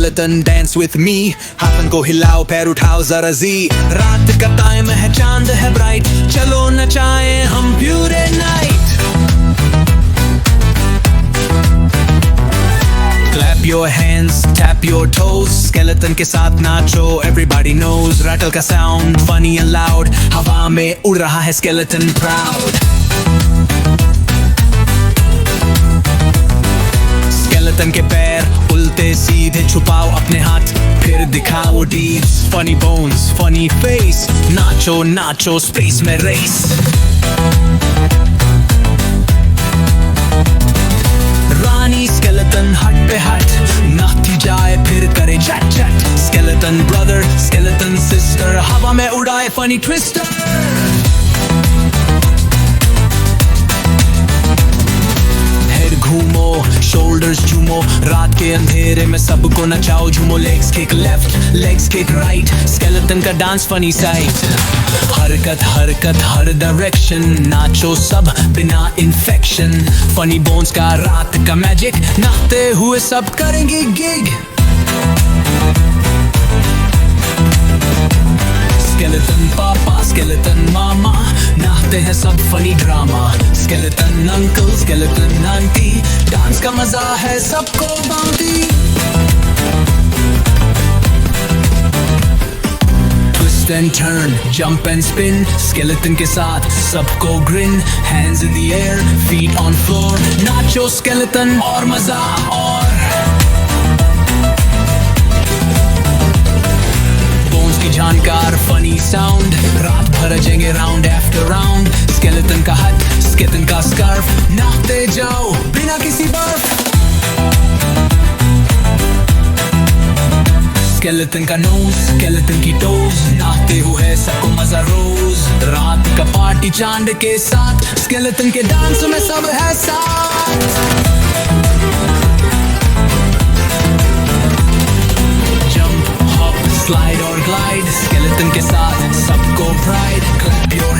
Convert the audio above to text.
skeleton dance with me. हाथन को हिलाओ पैर उठाओ जरा जी, रात का टाइम है चांद है ब्राइट, चलो नचाएं हम पूरे night. Clap your hands, tap your toes, skeleton के साथ नाचो, everybody knows. Rattle का sound, funny and loud, हवा में उड़ रहा है skeleton proud. Skeleton के पैर उल्टे सीधे छुपाओ अपने हाथ, फिर दिखाओ deeds. Funny bones, funny face, नाचो नाचो space में race. रानी skeleton हट पे हट, नाचती जाए फिर करे चट चट. Skeleton brother, skeleton sister, हवा में उड़ाए funny twister. हेड घूमो, shoulders झूमो, रात के अंधेरे में सबको नचाओ झूमो. Legs kick left, legs kick right, skeleton का डांस funny sight. हरकत हरकत हर डायरेक्शन, नाचो सब बिना इन्फेक्शन. फनी बोन्स का रात का मैजिक, नाचते हुए सब करेंगे गिग. स्केलेटन पापा स्केलेटन मामा, नाचते हैं सब funny drama. Skeleton uncle skeleton aunty, dance का मजा है सबको बांटी. Twist and turn, jump and spin, skeleton के साथ सबको grin. Hands in the air, feet on floor, nacho skeleton और मजा और. Bones की जानकार funny sound, रात भर जाएंगे round after round. Skeleton का हट, skeleton का scarf, नाचते जाओ बिना किसी बर्फ. Skeleton का nose, skeleton की toes, नाचते हुए सबको मजा रोज. रात का पार्टी चांद के साथ, skeleton के डांस में सब है साथ. Jump, hop, slide और glide, skeleton के साथ सबको pride. Clap your